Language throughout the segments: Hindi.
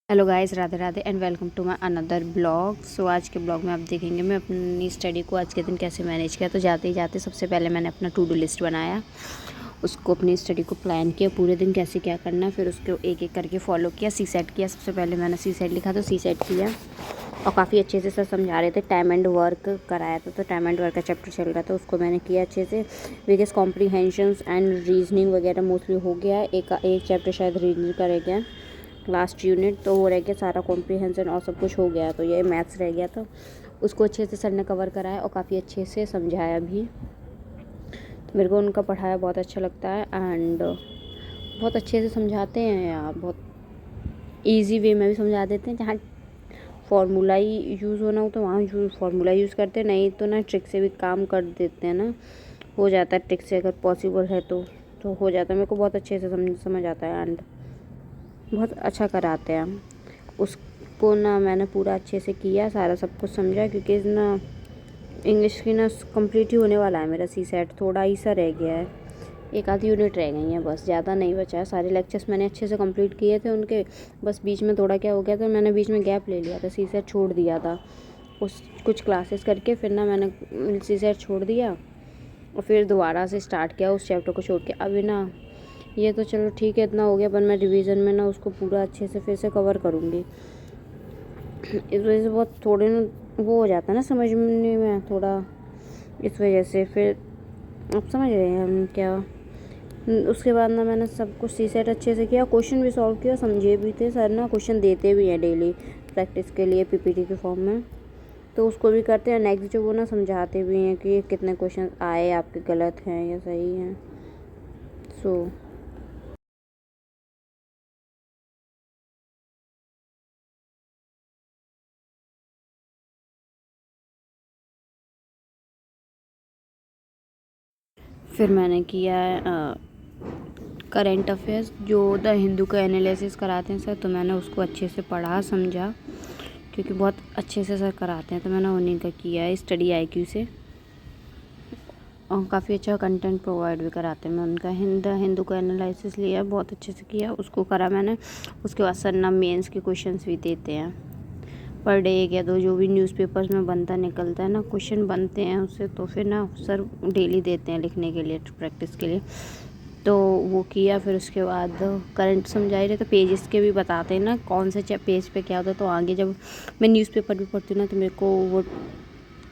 Hello guys, Radhe Radhe and welcome to my another blog. So आज के ब्लॉग में आप देखेंगे मैं अपनी स्टडी को आज के दिन कैसे मैनेज किया। तो जाते ही जाते सबसे पहले मैंने अपना टू डू लिस्ट बनाया, उसको अपनी स्टडी को प्लान किया पूरे दिन कैसे क्या करना है, फिर उसको एक एक करके फॉलो किया। सी सेट किया, सबसे पहले मैंने सी सेट लिखा तो सी सेट किया और काफ़ी अच्छे से सर समझा रहे थे। टाइम एंड वर्क कराया था, तो टाइम एंड वर्क का चैप्टर चल रहा था, उसको मैंने किया अच्छे से। बिगेस्ट कॉम्प्रीहेंशंस एंड रीजनिंग वगैरह मोस्टली हो गया। एक चैप्टर शायद रीजनिंग का रह गया, लास्ट यूनिट तो वो रह गया सारा कॉम्प्रीहेंशन और सब कुछ हो गया। तो ये मैथ्स रह गया था, उसको अच्छे से सर ने कवर कराया और काफ़ी अच्छे से समझाया भी। तो मेरे को उनका पढ़ाया बहुत अच्छा लगता है एंड बहुत अच्छे से समझाते हैं यार, बहुत इजी वे में भी समझा देते हैं। जहाँ फार्मूला ही यूज़ होना हो तो वहाँ फार्मूला यूज़ करते हैं, नहीं तो ना ट्रिक से भी काम कर देते हैं ना, हो जाता है ट्रिक से अगर पॉसिबल है तो हो जाता है। मेरे को बहुत अच्छे से समझ आता है एंड बहुत अच्छा कराते हैं। उसको ना मैंने पूरा अच्छे से किया, सारा सब कुछ समझा, क्योंकि ना इंग्लिश की ना कंप्लीट ही होने वाला है मेरा सी सेट, थोड़ा ही सा रह गया है, एक आधी यूनिट रह गई है बस, ज़्यादा नहीं बचा है। सारे लेक्चर्स मैंने अच्छे से कंप्लीट किए थे उनके, बस बीच में थोड़ा क्या हो गया था, मैंने बीच में गैप ले लिया था, सी सेट छोड़ दिया था उस कुछ क्लासेस करके। फिर ना मैंने सी सेट छोड़ दिया और फिर दोबारा से स्टार्ट किया उस चैप्टर को छोड़ के। अभी ना ये तो चलो ठीक है, इतना हो गया, पर मैं रिवीजन में ना उसको पूरा अच्छे से फिर से कवर करूँगी। इस वजह से बहुत थोड़े ना वो हो जाता है ना समझने में थोड़ा, इस वजह से फिर आप समझ रहे हैं हम क्या। उसके बाद ना मैंने सब कुछ सी सेट अच्छे से किया, क्वेश्चन भी सॉल्व किया, समझे भी थे। सर ना क्वेश्चन देते भी हैं डेली प्रैक्टिस के लिए पीपीटी के फॉर्म में, तो उसको भी करते हैं। नेक्स्ट जो वो ना समझाते भी हैं कि कितने क्वेश्चन आए, आपके गलत हैं या सही हैं। सो फिर मैंने किया करेंट अफेयर्स, जो द हिंदू का एनालिसिस कराते हैं सर, तो मैंने उसको अच्छे से पढ़ा समझा, क्योंकि बहुत अच्छे से सर कराते हैं, तो मैंने उन्हीं का किया है स्टडी आईक्यू से। और काफ़ी अच्छा कंटेंट प्रोवाइड भी कराते हैं। मैं उनका हिंदू का एनालिसिस लिया, बहुत अच्छे से किया, उसको करा मैंने। उसके बाद सर ना मेंस के क्वेश्चंस भी देते हैं पर डे एक या दो, जो भी न्यूज़पेपर्स में बनता निकलता है ना, क्वेश्चन बनते हैं उससे, तो फिर ना सर डेली देते हैं लिखने के लिए, प्रैक्टिस के लिए। तो वो किया। फिर उसके बाद करंट समझा ही रहे, तो पेजेस के भी बताते हैं ना कौन से पेज पे क्या होता है, तो आगे जब मैं न्यूज़पेपर भी पढ़ती हूँ ना, तो मेरे को वो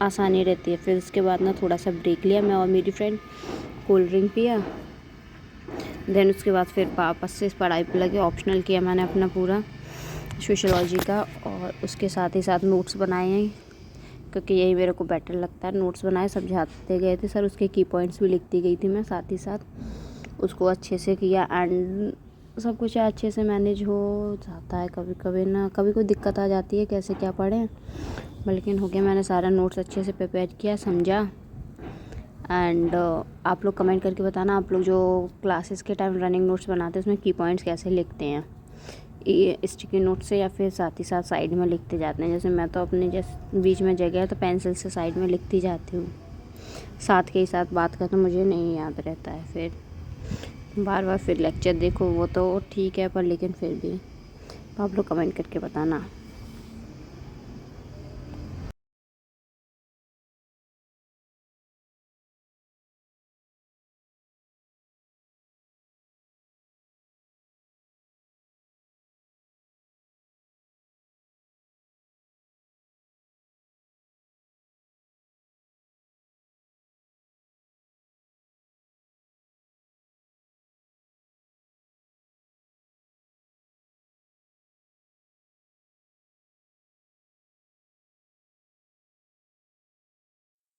आसानी रहती है। फिर उसके बाद ना थोड़ा सा ब्रेक लिया मैं और मेरी फ्रेंड, कोल्ड ड्रिंक पिया। देन उसके बाद फिर वापस से इस पढ़ाई पे लगे, ऑप्शनल किया मैंने अपना पूरा सोशलॉजी का, और उसके साथ ही साथ नोट्स बनाए हैं, क्योंकि यही मेरे को बेटर लगता है। नोट्स बनाए, समझाते गए थे सर, उसके की पॉइंट्स भी लिखती गई थी मैं साथ ही साथ, उसको अच्छे से किया एंड सब कुछ अच्छे से मैनेज हो जाता है। कभी कभी ना कभी कोई दिक्कत आ जाती है कैसे क्या पढ़ें, लेकिन हो गया। मैंने सारा नोट्स अच्छे से प्रिपेयर किया, समझा एंड आप लोग कमेंट करके बताना, आप लोग जो क्लासेस के टाइम रनिंग नोट्स बनाते हैं उसमें की पॉइंट्स कैसे लिखते हैं, ये स्टिकी नोट से या फिर साथ ही साथ साइड में लिखते जाते हैं। जैसे मैं तो अपने जैसे बीच में जगह है तो पेंसिल से साइड में लिखती जाती हूँ, साथ के ही साथ बात का तो मुझे नहीं याद रहता है, फिर बार बार फिर लेक्चर देखो, वो तो ठीक है, पर लेकिन फिर भी तो आप लोग कमेंट करके बताना।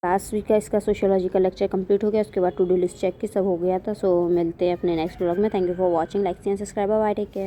लास्ट वीक का इसका सोशियोलॉजी का लेक्चर कंप्लीट हो गया, उसके बाद टू डू लिस्ट चेक की, सब हो गया था। सो मिलते हैं अपने नेक्स्ट ब्लॉग में। Thank you for watching, like and subscribe, bye, take care.